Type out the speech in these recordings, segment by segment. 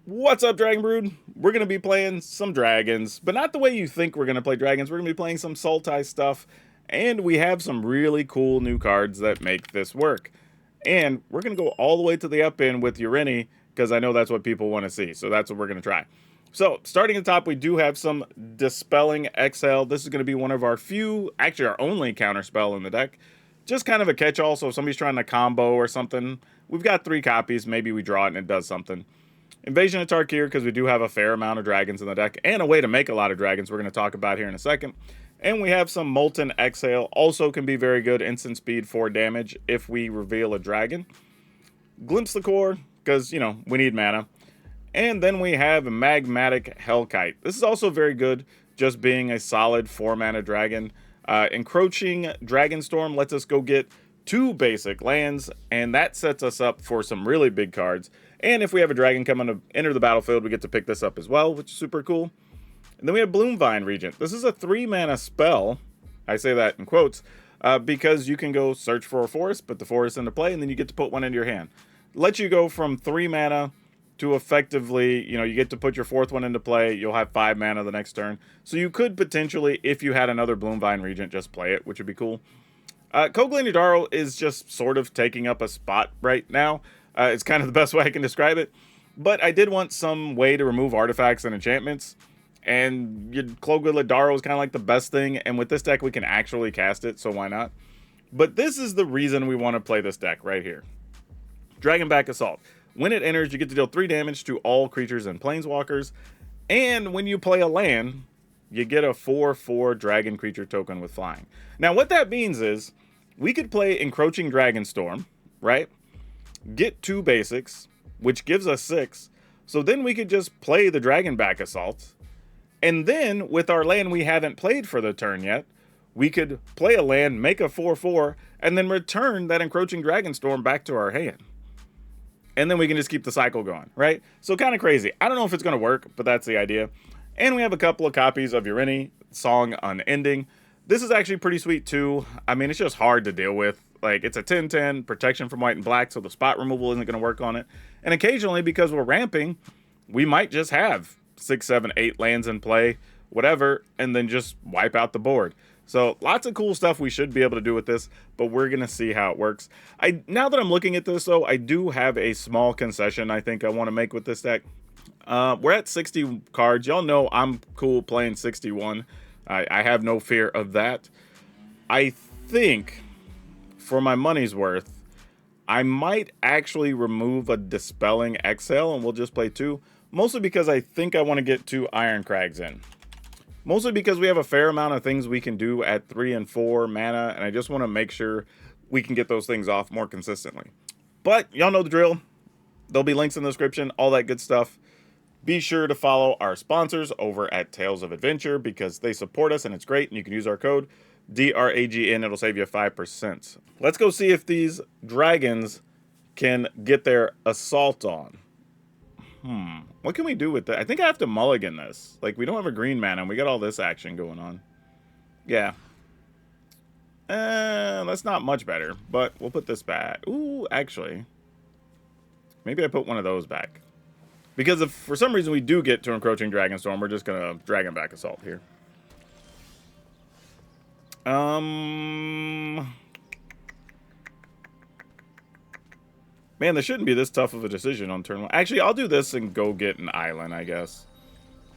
What's up, Dragon Brood? We're going to be playing some dragons, but not the way you think we're going to play dragons. We're going to be playing some Sultai stuff, and we have some really cool new cards that make this work. And we're going to go all the way to the up end with Urini, because I know that's what people want to see, so that's what we're going to try. So, starting at the top, we do have some Dispelling Exhale. This is going to be one of our few, actually our only counterspell in the deck. Just kind of a catch-all, so if somebody's trying to combo or something, we've got 3 copies, maybe we draw it and it does something. Invasion of Tarkir, because we do have a fair amount of dragons in the deck, and a way to make a lot of dragons we're going to talk about here in a second. And we have some Molten Exhale, also can be very good, instant speed 4 damage if we reveal a dragon. Glimpse the Core, because, you know, we need mana. And then we have Magmatic Hellkite. This is also very good, just being a solid 4-mana dragon. Encroaching Dragonstorm lets us go get 2 basic lands, and that sets us up for some really big cards. And if we have a dragon coming to enter the battlefield, we get to pick this up as well, which is super cool. And then we have Bloomvine Regent. This is a 3-mana spell. I say that in quotes, because you can go search for a forest, put the forest into play, and then you get to put one into your hand. Let you go from 3 mana to effectively, you know, you get to put your 4th one into play. You'll have 5 mana the next turn. So you could potentially, if you had another Bloomvine Regent, just play it, which would be cool. Koglan Yadaro is just sort of taking up a spot right now. It's kind of the best way I can describe it. But I did want some way to remove artifacts and enchantments. And Koglan Yadaro is kind of like the best thing. And with this deck, we can actually cast it, so why not? But this is the reason we want to play this deck right here. Dragonback Assault. When it enters, you get to deal 3 damage to all creatures and planeswalkers. And when you play a land, you get a 4/4 dragon creature token with flying. Now, what that means is we could play Encroaching Dragonstorm, right? Get 2 basics, which gives us 6. So then we could just play the Dragonback Assault. And then, with our land we haven't played for the turn yet, we could play a land, make a 4/4, and then return that Encroaching Dragonstorm back to our hand. And then we can just keep the cycle going, right? So kind of crazy. I don't know if it's going to work, but that's the idea. And we have a couple of copies of Urini, Song Unending. This is actually pretty sweet too. I mean, it's just hard to deal with. Like, it's a 10/10, protection from white and black, so the spot removal isn't going to work on it. And occasionally, because we're ramping, we might just have 6, 7, 8 lands in play, whatever, and then just wipe out the board. So lots of cool stuff we should be able to do with this, but we're going to see how it works. Now that I'm looking at this, though, I do have a small concession I think I want to make with this deck. We're at 60 cards. Y'all know I'm cool playing 61. I have no fear of that. I think, for my money's worth, I might actually remove a Dispelling Exhale and we'll just play 2. Mostly because I think I want to get 2 Iron Crags in. Mostly because we have a fair amount of things we can do at 3 and 4 mana, and I just want to make sure we can get those things off more consistently. But y'all know the drill. There'll be links in the description, all that good stuff. Be sure to follow our sponsors over at Tales of Adventure because they support us and it's great, and you can use our code DRAGN. It'll save you 5%. Let's go see if these dragons can get their assault on. What can we do with that? I think I have to mulligan this. Like, we don't have a green mana and we got all this action going on. Yeah. That's not much better, but we'll put this back. Ooh, actually, maybe I put one of those back. Because if for some reason we do get to Encroaching Dragonstorm, we're just going to Dragonback Assault here. Man, this shouldn't be this tough of a decision on turn 1. Actually, I'll do this and go get an island, I guess.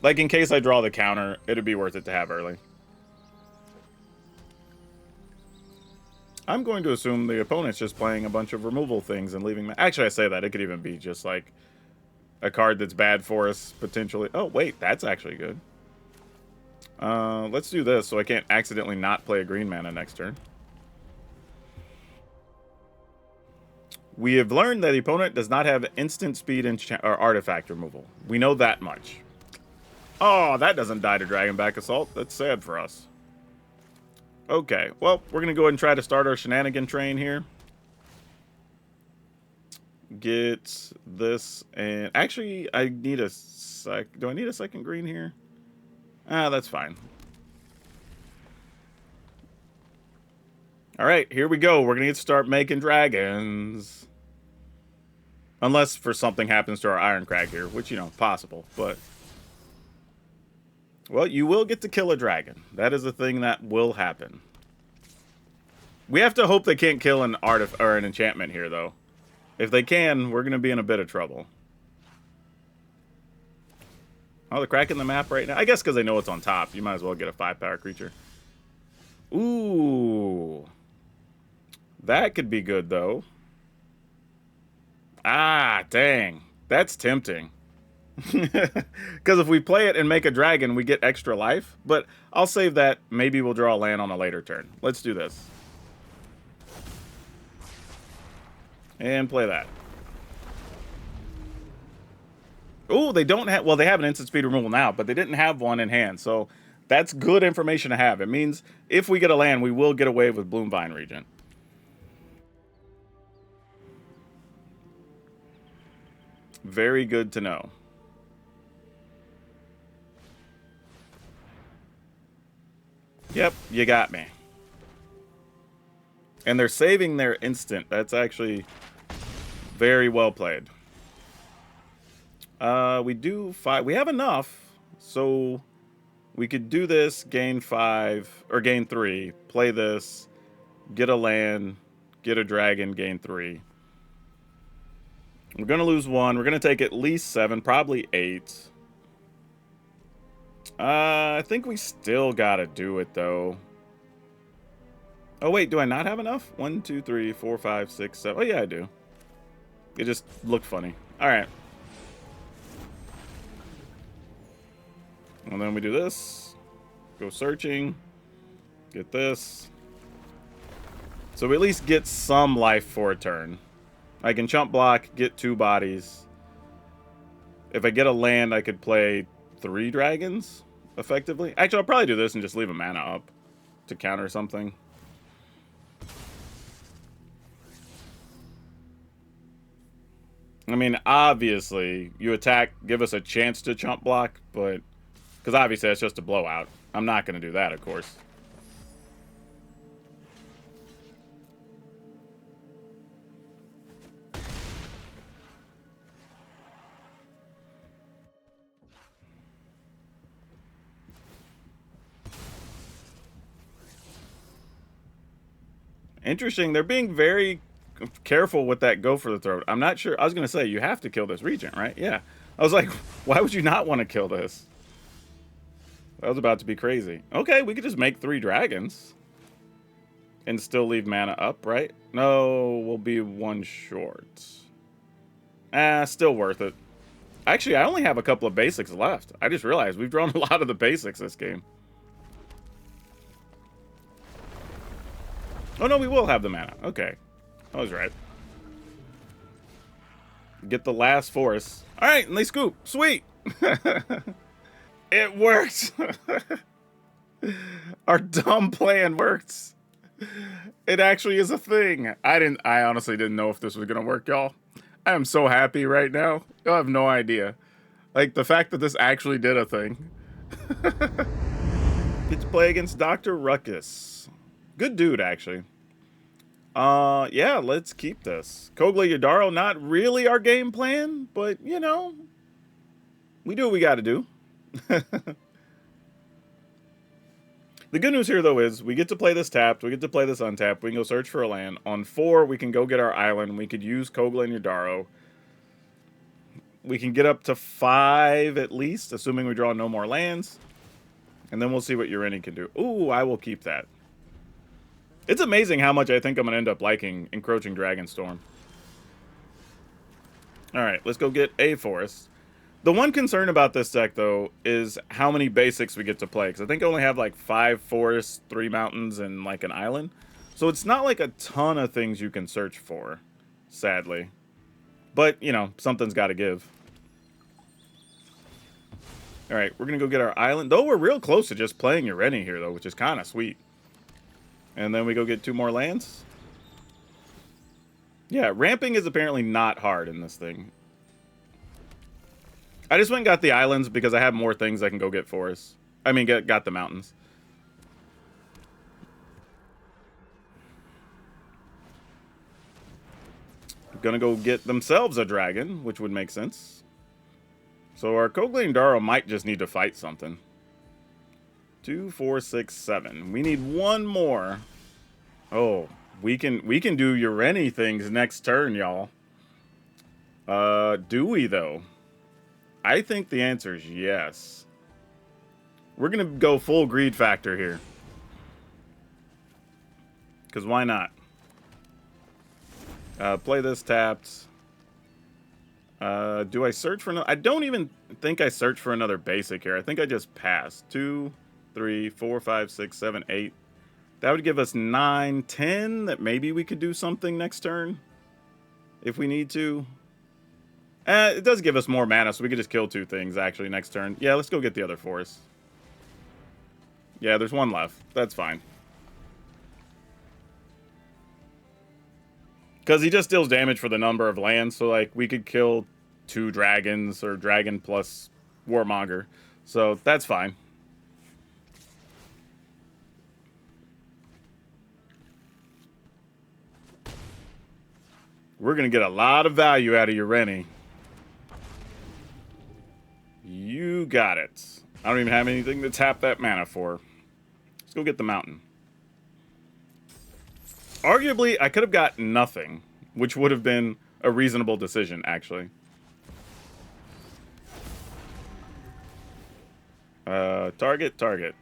Like, in case I draw the counter, it'd be worth it to have early. I'm going to assume the opponent's just playing a bunch of removal things and leaving... Actually, I say that. It could even be just, like, a card that's bad for us, potentially. Oh, wait. That's actually good. Let's do this so I can't accidentally not play a green mana next turn. We have learned that the opponent does not have instant speed or artifact removal. We know that much. Oh, that doesn't die to Dragonback Assault. That's sad for us. Okay, well, we're going to go ahead and try to start our shenanigan train here. Get this, and actually, I need a do I need a second green here? That's fine. All right, here we go. We're going to start making dragons. Unless for something happens to our Iron Crag here, which, you know, possible, but... Well, you will get to kill a dragon. That is a thing that will happen. We have to hope they can't kill an or an enchantment here, though. If they can, we're going to be in a bit of trouble. Oh, they're cracking the map right now? I guess because they know it's on top. You might as well get a 5-power creature. Ooh. That could be good, though. Ah, dang. That's tempting. Because if we play it and make a dragon, we get extra life. But I'll save that. Maybe we'll draw a land on a later turn. Let's do this. And play that. Oh, they don't have... Well, they have an instant speed removal now, but they didn't have one in hand. So that's good information to have. It means if we get a land, we will get away with Bloomvine Regent. Very good to know. Yep, you got me. And they're saving their instant. That's actually very well played. We do 5. We have enough, so we could do this, gain 5, or gain 3, play this, get a land, get a dragon, gain 3. We're going to lose 1. We're going to take at least 7, probably 8. I think we still got to do it, though. Oh, wait, do I not have enough? 1, 2, 3, 4, 5, 6, 7. Oh, yeah, I do. It just looked funny. All right. And then we do this. Go searching. Get this. So we at least get some life for a turn. I can chump block, get 2 bodies. If I get a land, I could play 3 dragons, effectively. Actually, I'll probably do this and just leave a mana up to counter something. I mean, obviously, you attack, give us a chance to chump block, but... Because obviously that's just a blowout. I'm not going to do that, of course. Interesting. They're being very careful with that go for the throat. I'm not sure. I was going to say, you have to kill this regent, right? Yeah. I was like, why would you not want to kill this? That was about to be crazy. Okay, we could just make 3 dragons. And still leave mana up, right? No, we'll be 1 short. Still worth it. Actually, I only have a couple of basics left. I just realized we've drawn a lot of the basics this game. Oh, no, we will have the mana. Okay. I was right. Get the last force. All right, and they scoop. Sweet. It works. Our dumb plan works. It actually is a thing. I honestly didn't know if this was going to work, y'all. I am so happy right now. You'll have no idea. Like, the fact that this actually did a thing. Get to play against Dr. Ruckus. Good dude, actually. Yeah, let's keep this. Kogla Yadaro, not really our game plan, but, you know, we do what we got to do. The good news here, though, is we get to play this tapped, we get to play this untapped, we can go search for a land. On 4, we can go get our island, we could use Kogla and Yadaro. We can get up to 5 at least, assuming we draw no more lands. And then we'll see what Ureni can do. Ooh, I will keep that. It's amazing how much I think I'm going to end up liking Encroaching Dragonstorm. Alright, let's go get a forest. The one concern about this deck, though, is how many basics we get to play. Because I think I only have like 5 forests, 3 mountains, and like an island. So it's not like a ton of things you can search for, sadly. But, you know, something's got to give. Alright, we're going to go get our island. Though we're real close to just playing Ureni here, though, which is kind of sweet. And then we go get 2 more lands. Yeah, ramping is apparently not hard in this thing. I just went and got the islands because I have more things I can go get for us. I mean, got the mountains. gonna go get themselves a dragon, which would make sense. So our Kogli Daro might just need to fight something. 2, 4, 6, 7. We need one more. Oh, we can do Ureni things next turn, y'all. Do we though? I think the answer is yes. We're gonna go full greed factor here. Because why not? Play this tapped. Do I search for another? I don't even think I searched for another basic here. I think I just passed. 2, 3, 4, 5, 6, 7, 8. That would give us 9, 10. That maybe we could do something next turn. If we need to. It does give us more mana, so we could just kill 2 things, actually, next turn. Yeah, let's go get the other forest. Yeah, there's one left. That's fine. Because he just deals damage for the number of lands, so, like, we could kill 2 dragons, or dragon plus warmonger. So, that's fine. We're going to get a lot of value out of Ureni. You got it. I don't even have anything to tap that mana for. Let's go get the mountain. Arguably, I could have got nothing, which would have been a reasonable decision, actually. Target.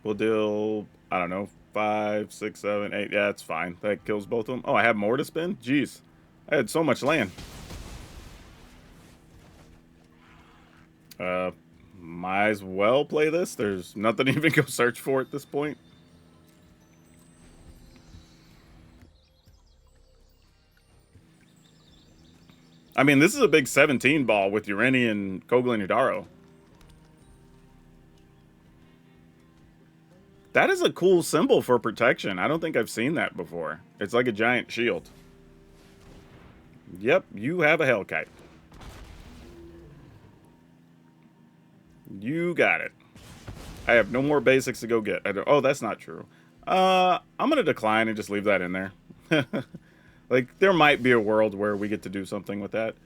We'll deal, I don't know, 5, 6, 7, 8. Yeah, that's fine. That kills both of them. Oh, I have more to spend? Jeez. I had so much land. Might as well play this. There's nothing to even go search for at this point. I mean, this is a big 17 ball with Ureni and Kogli Daro. That is a cool symbol for protection. I don't think I've seen that before. It's like a giant shield. Yep, you have a Hellkite. You got it. I have no more basics to go get. Oh, that's not true. I'm going to decline and just leave that in there. Like, there might be a world where we get to do something with that.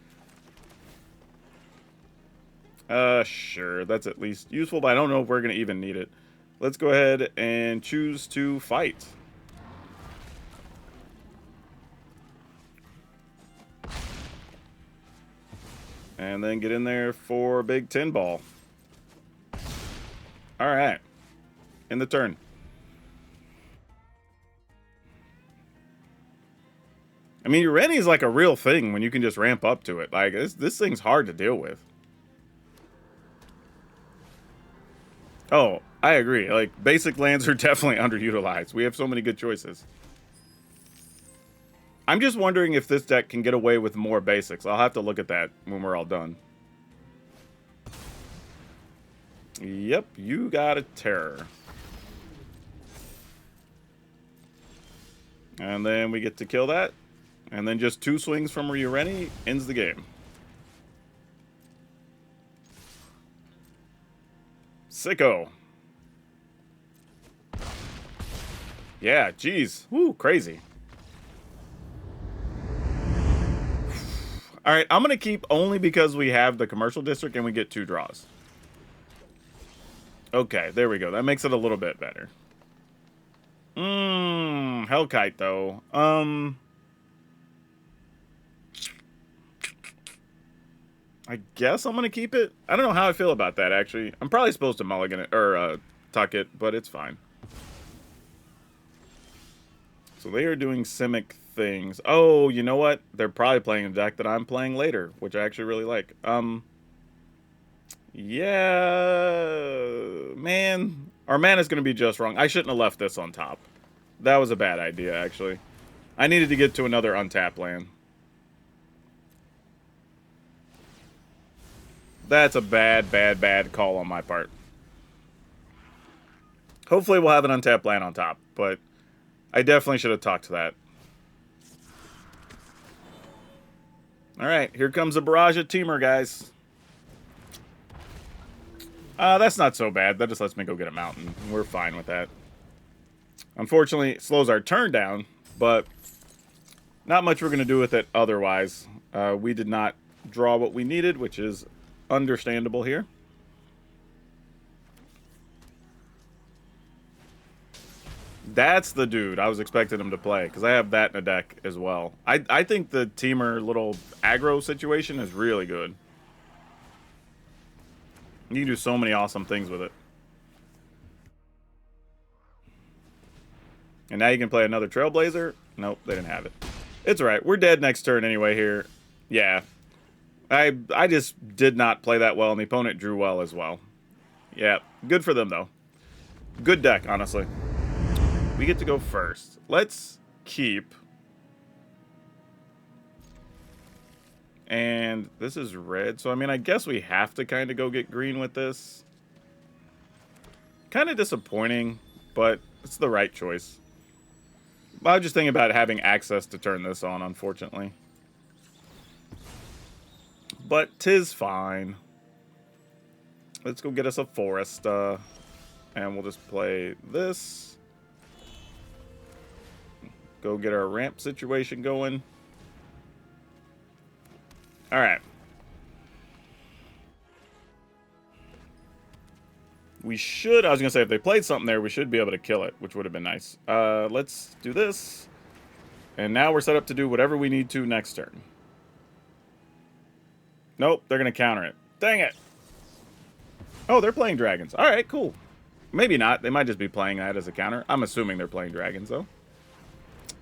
Sure. That's at least useful, but I don't know if we're going to even need it. Let's go ahead and choose to fight. And then get in there for a big 10 ball. Alright. In the turn. I mean, Ureni is like a real thing when you can just ramp up to it. Like, this thing's hard to deal with. Oh, I agree. Like, basic lands are definitely underutilized. We have so many good choices. I'm just wondering if this deck can get away with more basics. I'll have to look at that when we're all done. Yep, you got a terror. And then we get to kill that. And then just 2 swings from Ureni ends the game. Sicko. Yeah, geez. Woo, crazy. Alright, I'm going to keep only because we have the commercial district and we get 2 draws. Okay, there we go. That makes it a little bit better. Hellkite, though. I guess I'm going to keep it. I don't know how I feel about that, actually. I'm probably supposed to mulligan it, or tuck it, but it's fine. So they are doing Simic things. Oh, you know what? They're probably playing a deck that I'm playing later, which I actually really like. Yeah, man. Our mana's going to be just wrong. I shouldn't have left this on top. That was a bad idea, actually. I needed to get to another untapped land. That's a bad call on my part. Hopefully we'll have an untapped land on top, but I definitely should have talked to that. Alright, here comes a barrage of Temur, guys. That's not so bad. That just lets me go get a mountain. We're fine with that. Unfortunately, it slows our turn down, but Not much we're going to do with it otherwise. We did not draw what we needed, which is understandable here. That's the dude I was expecting him to play, because I have that in a deck as well. I think the Temur little aggro situation is really good. You can do so many awesome things with it. And now you can play another Trailblazer. Nope, they didn't have it. It's alright. We're dead next turn anyway here. Yeah. I just did not play that well, and the opponent drew well as well. Yeah, good for them, though. Good deck, honestly. We get to go first. Let's keep. And this is red, so I mean, I guess we have to kind of go get green with this. Kind of disappointing, but it's the right choice. I was just thinking about having access to turn this on, unfortunately. But 'tis fine. Let's go get us a forest, and we'll just play this. Go get our ramp situation going. Alright. We should, I was going to say, if they played something there, we should be able to kill it, which would have been nice. Let's do this. And now we're set up to do whatever we need to next turn. Nope, they're going to counter it. Dang it. Oh, they're playing dragons. Alright, cool. Maybe not. They might just be playing that as a counter. I'm assuming they're playing dragons, though.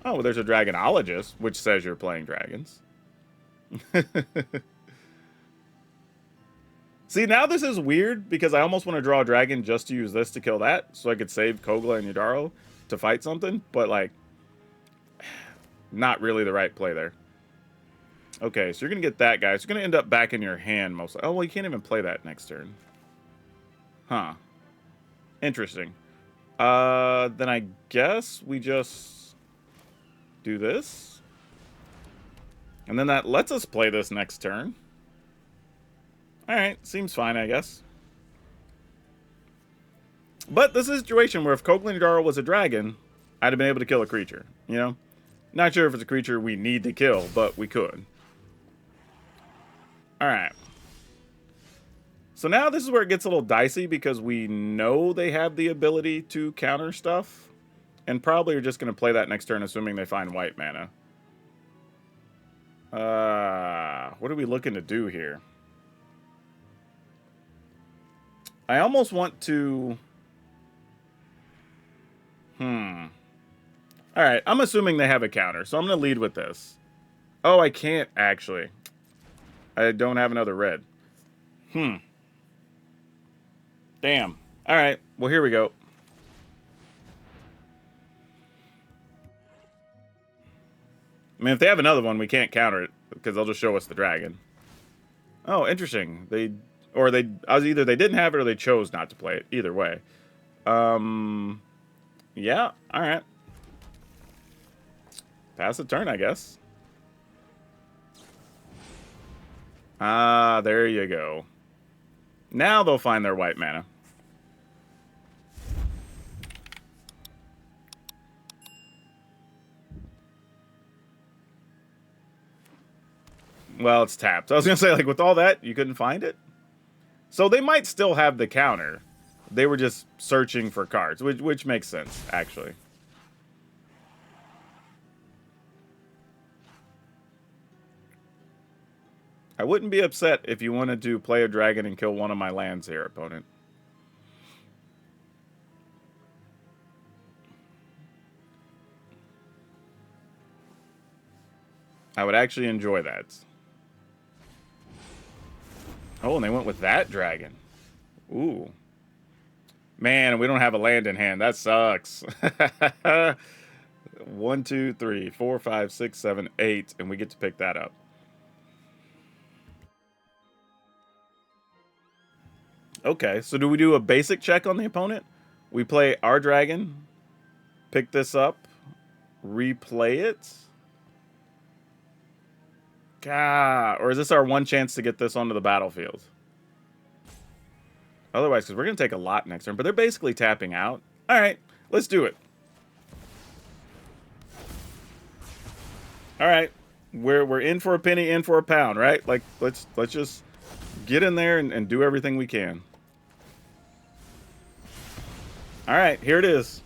Oh, well, there's a dragonologist, which says you're playing dragons. See, now this is weird, because I almost want to draw a dragon just to use this to kill that, so I could save Kogla and Yadaro to fight something, but, like, not really the right play there. Okay, so you're going to get that guy. So you're going to end up back in your hand mostly. Oh, well, you can't even play that next turn. Huh. Interesting. Then I guess we just do this. And then that lets us play this next turn. Alright, seems fine, I guess. But this is a situation where if Kogla Yadaro was a dragon, I'd have been able to kill a creature, you know? Not sure if it's a creature we need to kill, but we could. Alright. So now this is where it gets a little dicey, because we know they have the ability to counter stuff. And probably are just going to play that next turn, assuming they find white mana. What are we looking to do here? I almost want to... Alright, I'm assuming they have a counter, so I'm going to lead with this. Oh, I can't, actually. I don't have another red. Damn. Alright, well, here we go. I mean, if they have another one, we can't counter it, because they'll just show us the dragon. Oh, interesting. Either they didn't have it or they chose not to play it. Either way. Yeah, alright. Pass the turn, I guess. Ah, there you go. Now they'll find their white mana. Well, it's tapped. I was going to say, like, with all that, you couldn't find it? So they might still have the counter. They were just searching for cards, which makes sense, actually. I wouldn't be upset if you wanted to play a dragon and kill one of my lands here, opponent. I would actually enjoy that. Oh, and they went with that dragon. Ooh. Man, we don't have a land in hand. That sucks. 1, 2, 3, 4, 5, 6, 7, 8, and we get to pick that up. Okay, so do we do a basic check on the opponent? We play our dragon, pick this up, replay it. God, or is this our one chance to get this onto the battlefield? Otherwise, because we're going to take a lot next turn, but they're basically tapping out. All right, let's do it. All right, we're in for a penny, in for a pound, right? Like let's just get in there and do everything we can. All right, here it is.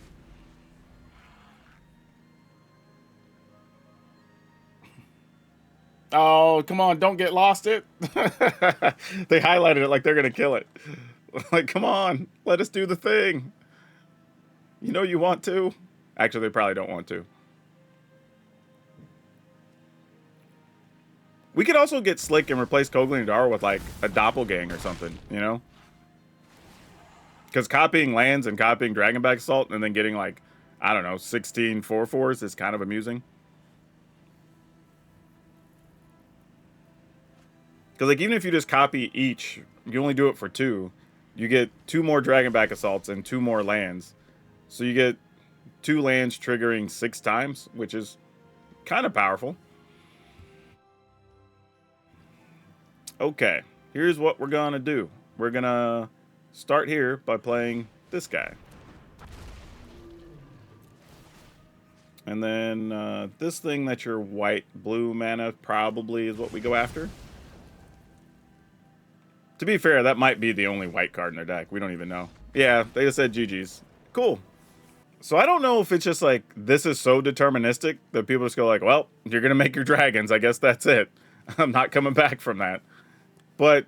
Oh, come on, don't get lost it. They highlighted it like they're gonna kill it. Like, come on, let us do the thing. You know you want to. Actually, they probably don't want to. We could also get slick and replace Kogli and Dara with like a doppelgang or something, you know? Because copying lands and copying Dragonback Assault and then getting like, I don't know, 16 4/4s is kind of amusing. Because like even if you just copy each, you only do it for 2. You get 2 more Dragonback Assaults and 2 more lands. So you get 2 lands triggering 6 times, which is kind of powerful. Okay, here's what we're gonna do. We're gonna start here by playing this guy. And then this thing that's your white-blue mana probably is what we go after. To be fair, that might be the only white card in their deck. We don't even know. Yeah, they just said GG's. Cool. So I don't know if it's just like, this is so deterministic that people just go like, well, you're going to make your dragons. I guess that's it. I'm not coming back from that. But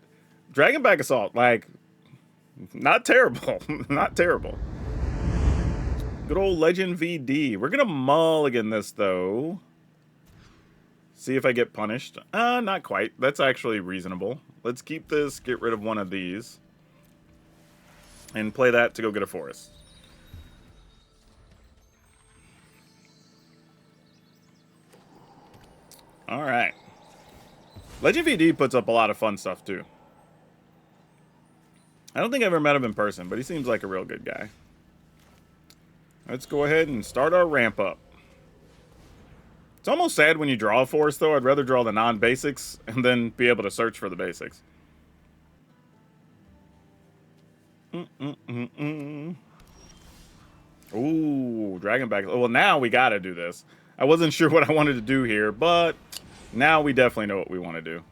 Dragonback Assault, like, not terrible. Not terrible. Good old Legend VD. We're going to mulligan this, though. See if I get punished. Not quite. That's actually reasonable. Let's keep this, get rid of one of these. And play that to go get a forest. Alright. Legend VD puts up a lot of fun stuff, too. I don't think I've ever met him in person, but he seems like a real good guy. Let's go ahead and start our ramp up. It's almost sad when you draw a forest, though. I'd rather draw the non-basics and then be able to search for the basics. Ooh, Dragonback. Well, now we gotta do this. I wasn't sure what I wanted to do here, but now we definitely know what we want to do.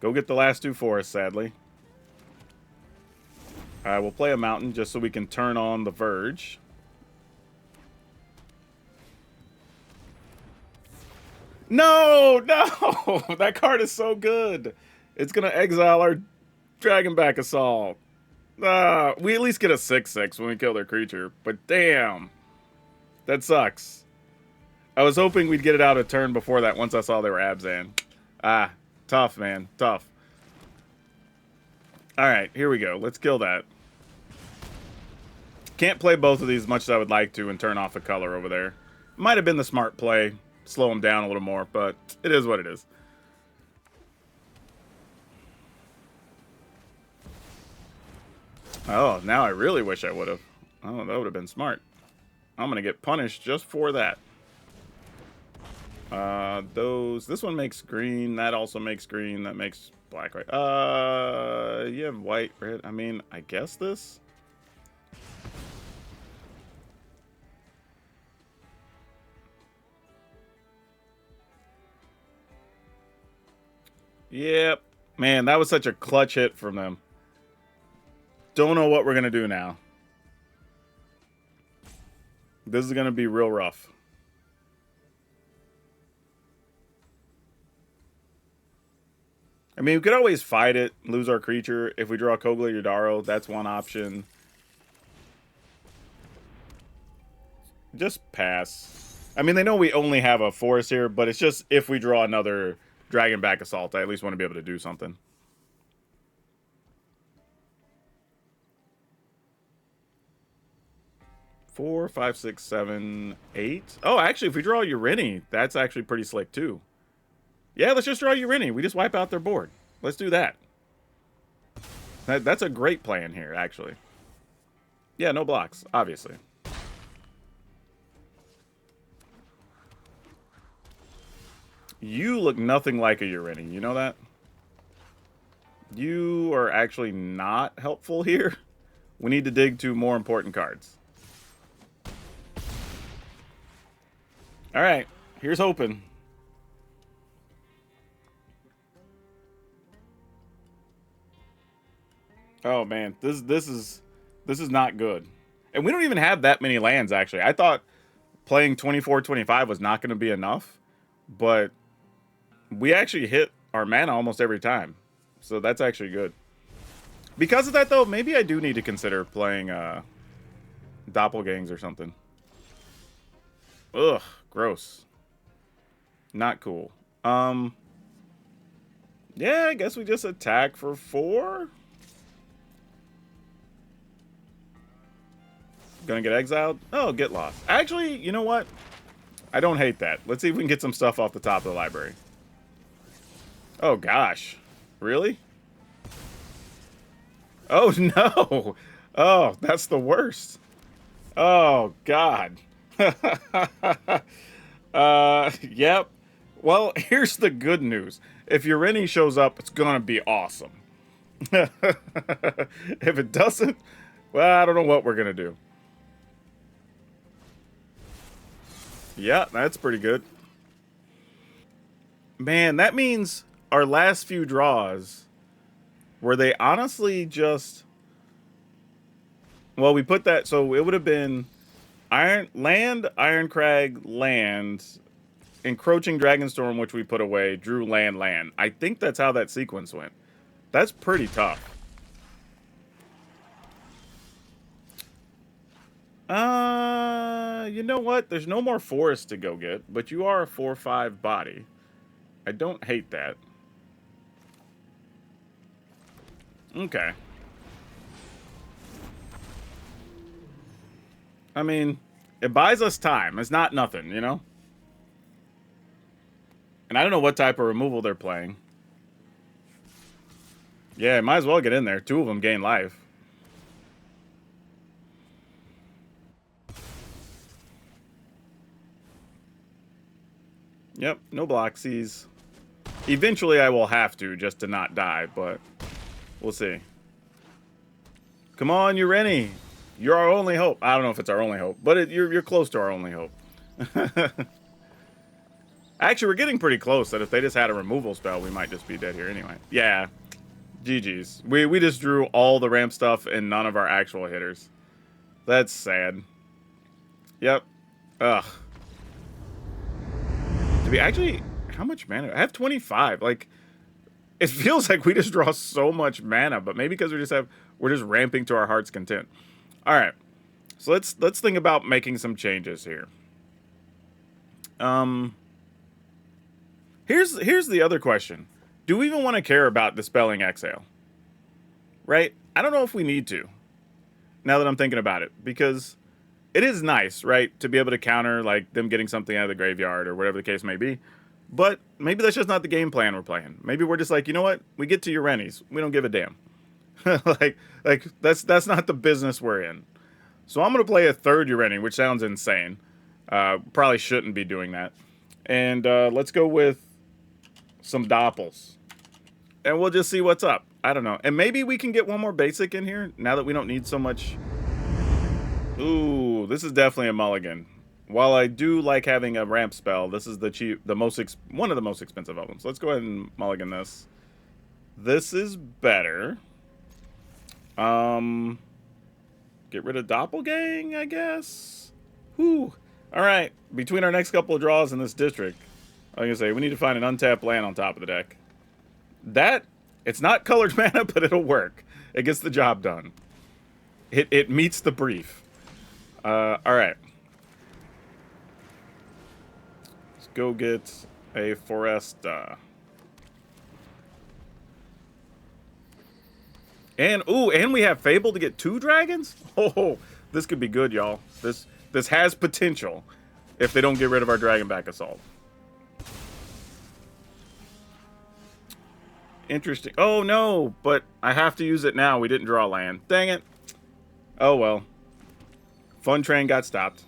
Go get the last 2 forests, sadly. Alright, we'll play a mountain just so we can turn on the Verge. No! No! That card is so good. It's going to exile our Dragonback Assault. We at least get a 6/6 when we kill their creature. But damn. That sucks. I was hoping we'd get it out a turn before that once I saw they were Abzan. Tough, man. Tough. Alright, here we go. Let's kill that. Can't play both of these as much as I would like to and turn off a color over there. Might have been the smart play. Slow them down a little more, but it is what it is. Oh, now I really wish I would have. Oh, that would have been smart. I'm going to get punished just for that. This one makes green. That also makes green. That makes black, right? You have white, red. I mean, I guess this. Yep. Man, that was such a clutch hit from them. Don't know what we're going to do now. This is going to be real rough. I mean, we could always fight it, lose our creature. If we draw Kogli or Daro, that's one option. Just pass. I mean, they know we only have a forest here, but it's just if we draw another Dragonback Assault, I at least want to be able to do something. Four, 5, 6, 7, 8. Oh, actually, if we draw Urini, that's actually pretty slick, too. Yeah, let's just draw Urini. We just wipe out their board. Let's do that. That's a great plan here, actually. Yeah, no blocks, obviously. You look nothing like a Urini. You know that? You are actually not helpful here. We need to dig to more important cards. Alright, here's hoping. Oh man, this is not good. And we don't even have that many lands actually. I thought playing 24-25 was not going to be enough, but we actually hit our mana almost every time. So that's actually good. Because of that though, maybe I do need to consider playing doppelgangs or something. Ugh, gross. Not cool. Yeah, I guess we just attack for 4. Gonna get exiled? Oh, get lost. Actually, you know what? I don't hate that. Let's see if we can get some stuff off the top of the library. Oh, gosh. Really? Oh, no. Oh, that's the worst. Oh, God. Yep. Well, here's the good news. If Ureni shows up, it's gonna be awesome. If it doesn't, well, I don't know what we're gonna do. Yeah, that's pretty good. Man, that means our last few draws, were they honestly just... Well, we put that... So it would have been Ironcrag, land, encroaching Dragonstorm, which we put away, drew land, land. I think that's how that sequence went. That's pretty tough. You know what? There's no more forest to go get, but you are a 4/5 body. I don't hate that. Okay. I mean, it buys us time. It's not nothing, you know? And I don't know what type of removal they're playing. Yeah, might as well get in there. 2 of them gain life. Yep, no Bloxies. Eventually I will have to, just to not die, but we'll see. Come on, Ureni. You're our only hope. I don't know if it's our only hope, but you're close to our only hope. Actually, we're getting pretty close that if they just had a removal spell, we might just be dead here anyway. Yeah. GG's. We just drew all the ramp stuff and none of our actual hitters. That's sad. Yep. Ugh. To be actually... How much mana? I have 25. Like, it feels like we just draw so much mana, but maybe because we're just ramping to our heart's content. All right. So let's think about making some changes here. Here's the other question. Do we even want to care about Dispelling Exhale? Right? I don't know if we need to. Now that I'm thinking about it, because it is nice, right, to be able to counter like them getting something out of the graveyard or whatever the case may be. But maybe that's just not the game plan we're playing. Maybe we're just like, you know what? We get to Urenis. We don't give a damn. like that's not the business we're in. So I'm gonna play a 3rd Ureni, which sounds insane. Probably shouldn't be doing that. And let's go with some Doppels. And we'll just see what's up. I don't know. And maybe we can get one more basic in here now that we don't need so much. Ooh, this is definitely a mulligan. While I do like having a ramp spell, this is one of the most expensive of them. So let's go ahead and mulligan this. This is better. Get rid of Doppelgang, I guess. Whew. All right. Between our next couple of draws in this district, I was gonna say we need to find an untapped land on top of the deck. It's not colored mana, but it'll work. It gets the job done. It meets the brief. All right. Let's go get a Foresta. And we have Fable to get 2 dragons? Oh, this could be good, y'all. This has potential if they don't get rid of our Dragonback Assault. Interesting. Oh no, but I have to use it now. We didn't draw land. Dang it. Oh well. Fun train got stopped.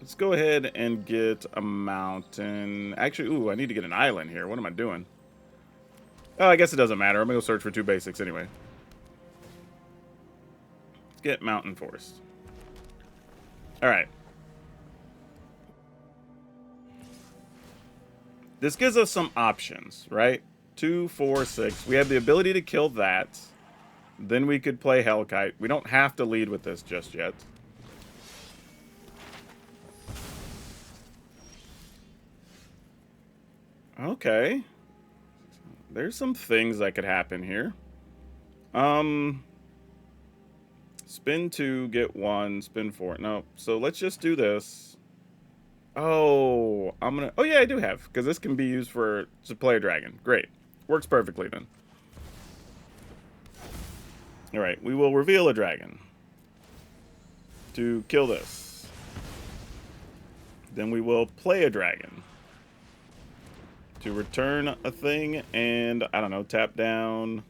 Let's go ahead and get a mountain. Actually, I need to get an island here. What am I doing? Oh, I guess it doesn't matter. I'm going to go search for 2 basics anyway. Let's get Mountain Forest. Alright. This gives us some options, right? 2, 4, 6. We have the ability to kill that. Then we could play Hellkite. We don't have to lead with this just yet. Okay. There's some things that could happen here. Spin 2, get 1, spin 4. No, so let's just do this. Oh, oh yeah, I do have, because this can be used to play a dragon. Great. Works perfectly then. Alright, we will reveal a dragon to kill this. Then we will play a dragon to return a thing and, I don't know, tap down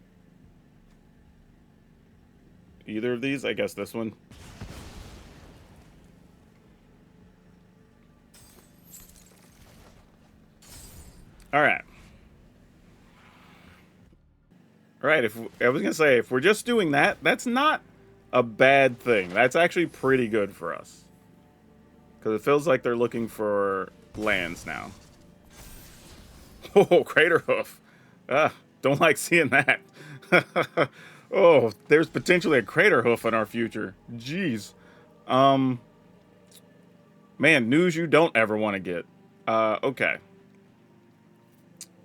either of these. I guess this one. Alright. Alright, I was going to say, if we're just doing that, that's not a bad thing. That's actually pretty good for us. Because it feels like they're looking for lands now. Oh, Crater Hoof. Don't like seeing that. Oh, there's potentially a Crater Hoof in our future. Jeez. Man, news you don't ever want to get. Okay.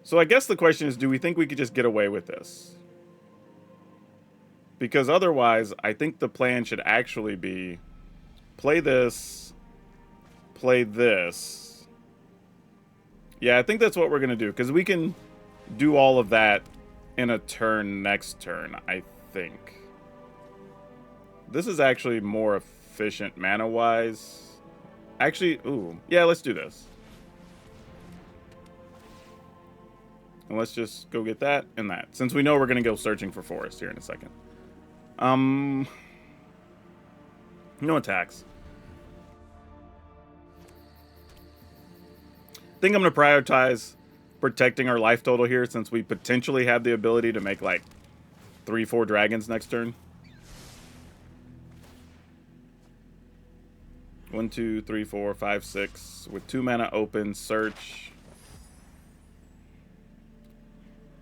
So I guess the question is, do we think we could just get away with this? Because otherwise, I think the plan should actually be play this, play this. Yeah, I think that's what we're going to do. Because we can do all of that in a turn next turn, I think. This is actually more efficient mana-wise. Actually, ooh. Yeah, let's do this. And let's just go get that and that. Since we know we're going to go searching for forest here in a second. No attacks. I think I'm going to prioritize protecting our life total here, since we potentially have the ability to make like 3-4 dragons next turn. 1, 2, 3, 4, 5, 6 with 2 mana open, search.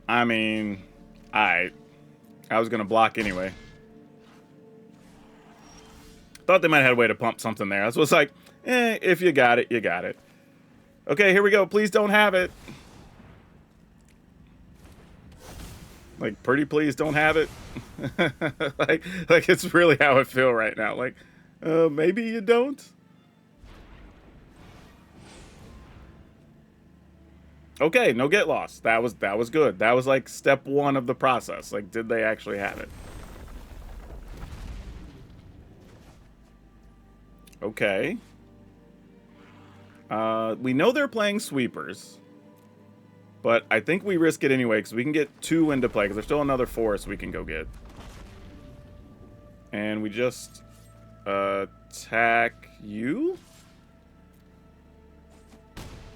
I mean, I was gonna block anyway. Thought they might have had a way to pump something there. That's what's like, if you got it, you got it. Okay, here we go. Please don't have it. Like, pretty please don't have it. like it's really how I feel right now. Like, maybe you don't. Okay, no get lost. That was good. That was like step 1 of the process. Like, did they actually have it? Okay. We know they're playing sweepers. But I think we risk it anyway, because we can get 2 into play, because there's still another forest we can go get. And we just attack you?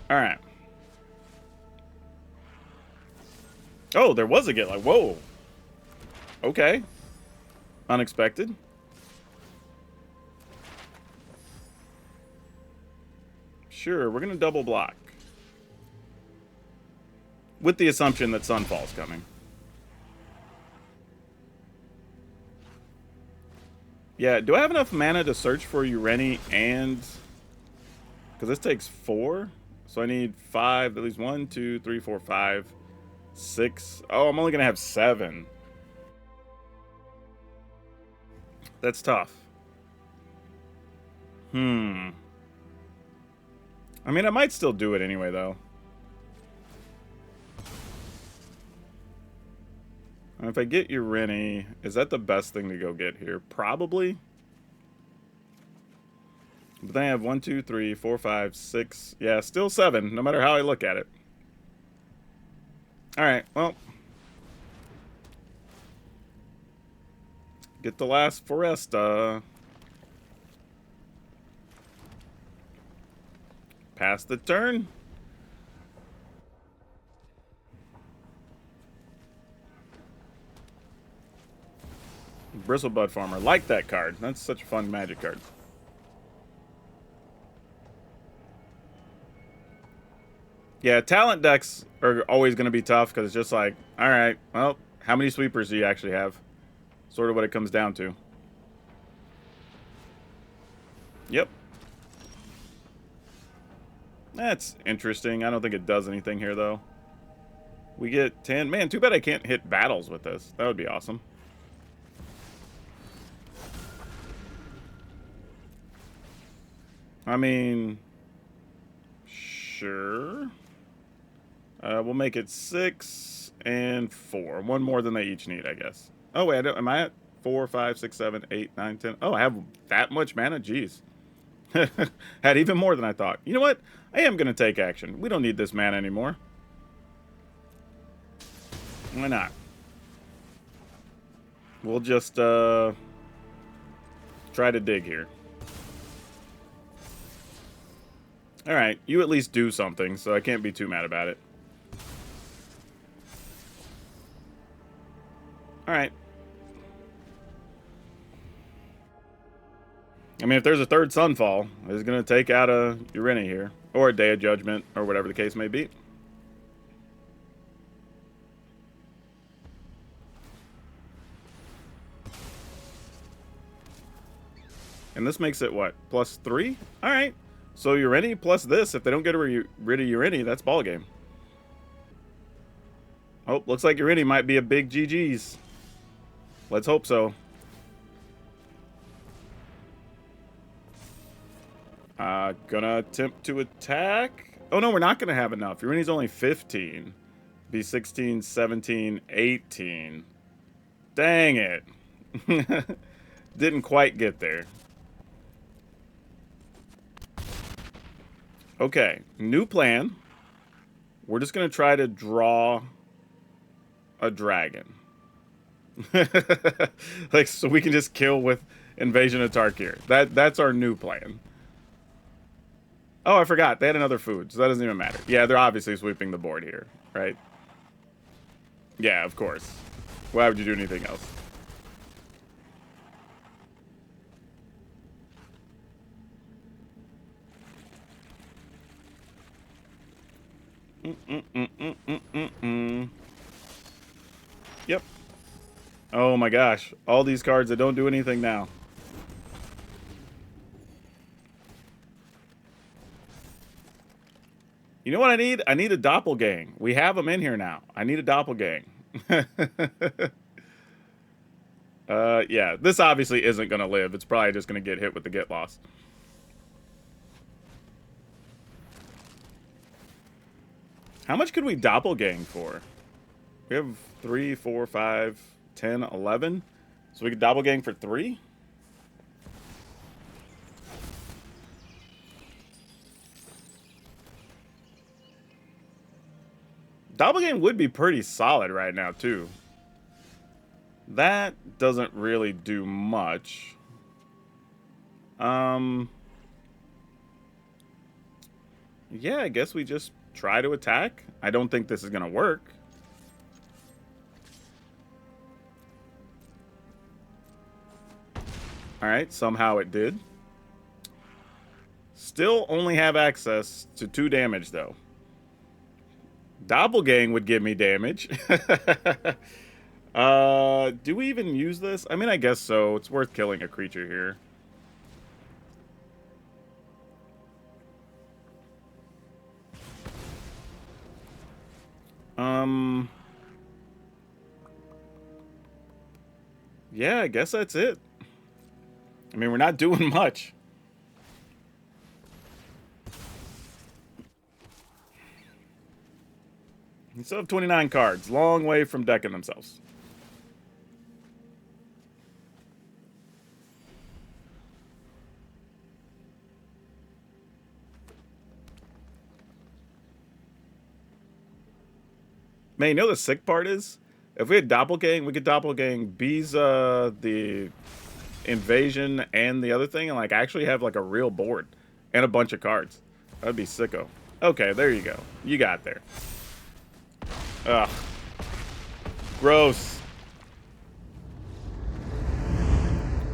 Alright. Oh, there was a get. Like, whoa. Okay. Unexpected. Sure, we're going to double block. With the assumption that Sunfall's coming. Yeah, do I have enough mana to search for Ureni and... Because this takes 4. So I need 5, at least 1, 2, 3, 4, 5, 6. Oh, I'm only going to have 7. That's tough. I mean, I might still do it anyway, though. If I get Ureni, is that the best thing to go get here? Probably. But then I have 1, 2, 3, 4, 5, 6. Yeah, still 7, no matter how I look at it. Alright, well. Get the last Foresta. Pass the turn. Bristlebud Farmer. Like that card. That's such a fun magic card. Yeah, talent decks are always going to be tough because it's just like, all right, well, how many sweepers do you actually have? Sort of what it comes down to. Yep. That's interesting. I don't think it does anything here, though. We get 10. Man, too bad I can't hit battles with this. That would be awesome. I mean, sure. We'll make it 6 and 4. One more than they each need, I guess. Oh, wait. Am I at 4, 5, 6, 7, 8, 9, 10? Oh, I have that much mana? Jeez. Had even more than I thought. You know what? I am going to take action. We don't need this mana anymore. Why not? We'll just try to dig here. Alright, you at least do something, so I can't be too mad about it. Alright. I mean, if there's a third Sunfall, it's going to take out a Arena here. Or a Day of Judgment, or whatever the case may be. And this makes it, what, +3? Alright. So Ureni plus this, if they don't get rid of Ureni, that's ballgame. Oh, looks like Ureni might be a big GG's. Let's hope so. Gonna attempt to attack. Oh, no, we're not gonna have enough. Ureni's only 15. Be 16, 17, 18. Dang it. Didn't quite get there. Okay, new plan. We're just going to try to draw a dragon. Like, so we can just kill with Invasion of Tarkir. That's our new plan. Oh, I forgot. They had another food, so that doesn't even matter. Yeah, they're obviously sweeping the board here, right? Yeah, of course. Why would you do anything else? Yep. Oh my gosh. All these cards that don't do anything now. You know what I need? I need a doppelgang. We have them in here now. I need a doppelgang. Yeah. This obviously isn't going to live. It's probably just going to get hit with the get lost. How much could we doppelgang for? We have 3, 4, 5, 10, 11. So we could doppelgang for 3? Doppelgang would be pretty solid right now, too. That doesn't really do much. Yeah, I guess we just try to attack. I don't think this is going to work. Alright, somehow it did. Still only have access to 2 damage, though. Doppelgang would give me damage. Do we even use this? I mean, I guess so. It's worth killing a creature here. Yeah, I guess that's it. I mean, we're not doing much. We still have 29 cards. Long way from decking themselves. Man, you know the sick part is? If we had Doppelgang, we could Doppelgang B's, the Invasion and the other thing, and, like, actually have, like, a real board. And a bunch of cards. That'd be sicko. Okay, there you go. You got there. Ugh. Gross.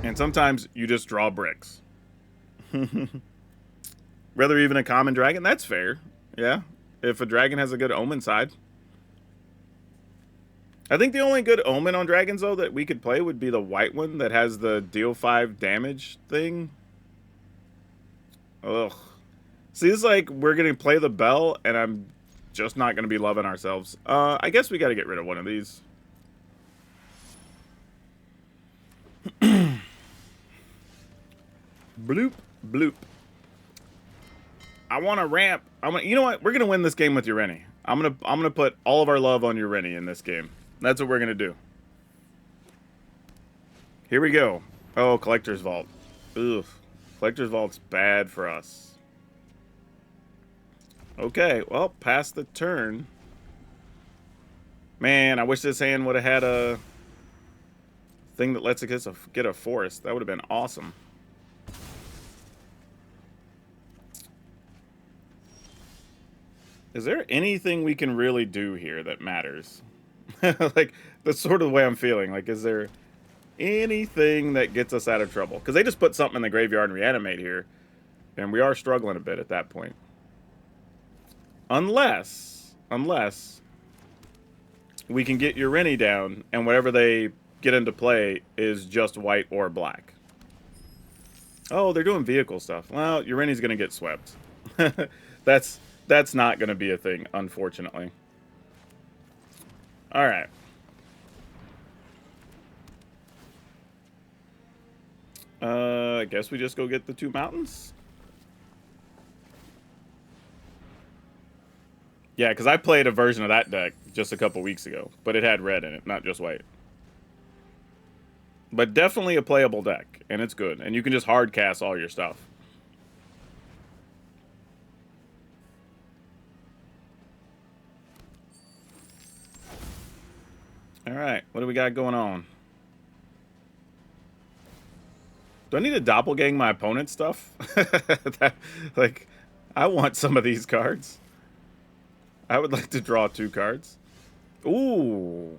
And sometimes you just draw bricks. Rather even a common dragon? That's fair. Yeah. if a dragon has a good omen side. I think the only good omen on dragons, though, that we could play would be the white one that has the deal 5 damage thing. Ugh. See, it's like we're going to play the bell, and I'm just not going to be loving ourselves. I guess we got to get rid of one of these. Bloop, bloop. I want to ramp. You know what? We're going to win this game with Ureni. I'm gonna put all of our love on Ureni in this game. That's what we're going to do. Here we go. Oh, Collector's Vault. Ugh. Collector's Vault's bad for us. Okay, well, past the turn. Man, I wish this hand would have had a thing that lets us get a forest. That would have been awesome. Is there anything we can really do here that matters? Like, that's sort of the way I'm feeling. Like, is there anything that gets us out of trouble? Because they just put something in the graveyard and reanimate here. And we are struggling a bit at that point. Unless we can get Ureni down, and whatever they get into play is just white or black. Oh, they're doing vehicle stuff. Well, Ureni's going to get swept. That's not going to be a thing, unfortunately. All right. I guess we just go get the 2 mountains. Yeah, because I played a version of that deck just a couple weeks ago, but it had red in it, not just white. But definitely a playable deck, and it's good. And you can just hard cast all your stuff. All right, what do we got going on? Do I need to doppelgang my opponent's stuff? Like, I want some of these cards. I would like to draw 2 cards. Ooh.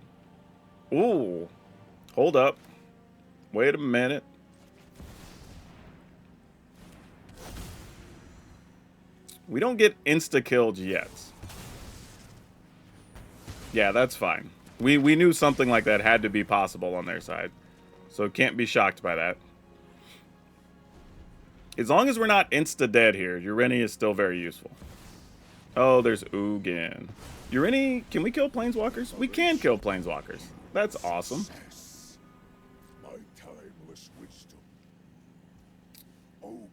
Ooh. Hold up. Wait a minute. We don't get insta-killed yet. Yeah, that's fine. We knew something like that had to be possible on their side. So can't be shocked by that. As long as we're not insta-dead here, Ureni is still very useful. Oh, there's Ugin. Ureni, can we kill planeswalkers? We can kill planeswalkers. That's awesome.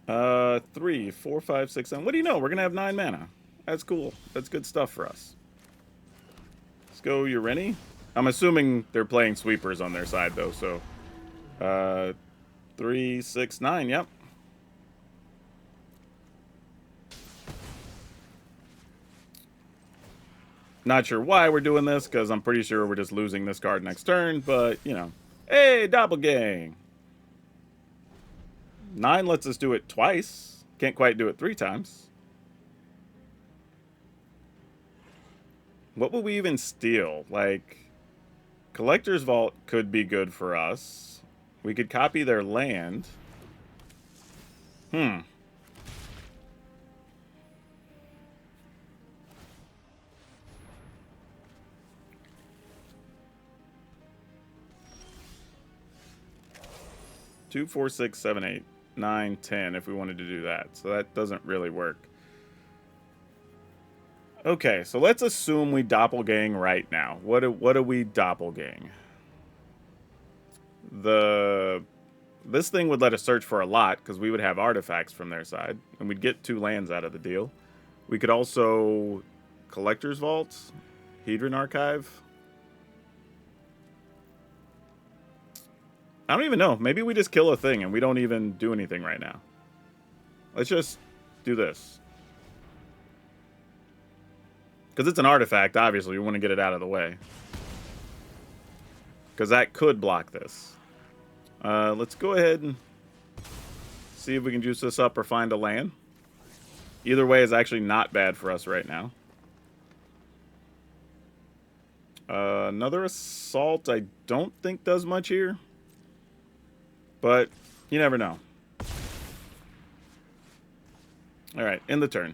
3, 4, 5, 6, 7. What do you know? We're gonna have 9 mana. That's cool. That's good stuff for us. Let's go Ureni. I'm assuming they're playing sweepers on their side though, so 3, 6, 9, yep. Not sure why we're doing this, because I'm pretty sure we're just losing this card next turn, but, you know. Hey, Doppelgang! 9 lets us do it twice. Can't quite do it 3 times. What would we even steal? Like, Collector's Vault could be good for us. We could copy their land. 2, 4, 6, 7, 8, 9, 10 if we wanted to do that. So that doesn't really work. Okay, so let's assume we doppelgang right now. What do we doppelgang? This thing would let us search for a lot because we would have artifacts from their side, and we'd get 2 lands out of the deal. We could also Collector's Vault, Hedron Archive. I don't even know. Maybe we just kill a thing and we don't even do anything right now. Let's just do this. Because it's an artifact, obviously. We want to get it out of the way. Because that could block this. Let's go ahead and see if we can juice this up or find a land. Either way is actually not bad for us right now. Another Assault I don't think does much here. But you never know. Alright, end the turn.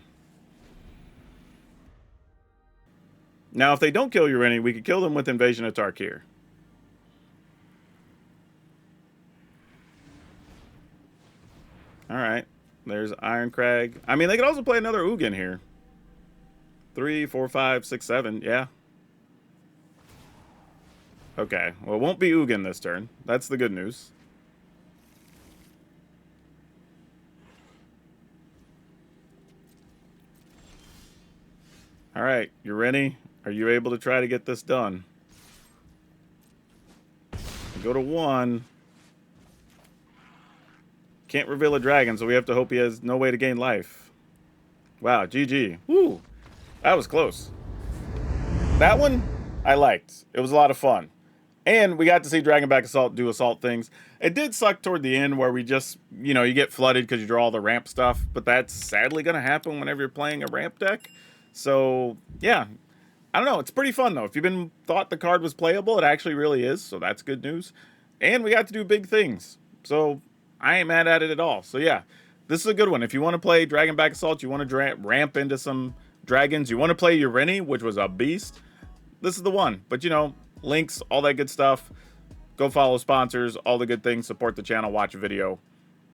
Now, if they don't kill Ureni, we could kill them with Invasion of Tarkir. Alright. There's Iron Crag. I mean, they could also play another Ugin here. 3, 4, 5, 6, 7. Yeah. Okay. Well, it won't be Ugin this turn. That's the good news. Alright. Ureni, are you able to try to get this done? Go to 1. Can't reveal a dragon, so we have to hope he has no way to gain life. Wow, GG. Woo! That was close. That one, I liked. It was a lot of fun. And we got to see Dragonback Assault do assault things. It did suck toward the end where we just, you know, you get flooded because you draw all the ramp stuff. But that's sadly going to happen whenever you're playing a ramp deck. So, yeah. I don't know. It's pretty fun, though. If you've thought the card was playable, it actually really is. So that's good news. And we got to do big things. So I ain't mad at it at all. So yeah, this is a good one. If you want to play Dragonback Assault, you want to ramp into some dragons, you want to play Ureni, which was a beast, this is the one. But you know, links, all that good stuff. Go follow sponsors, all the good things, support the channel, watch a video.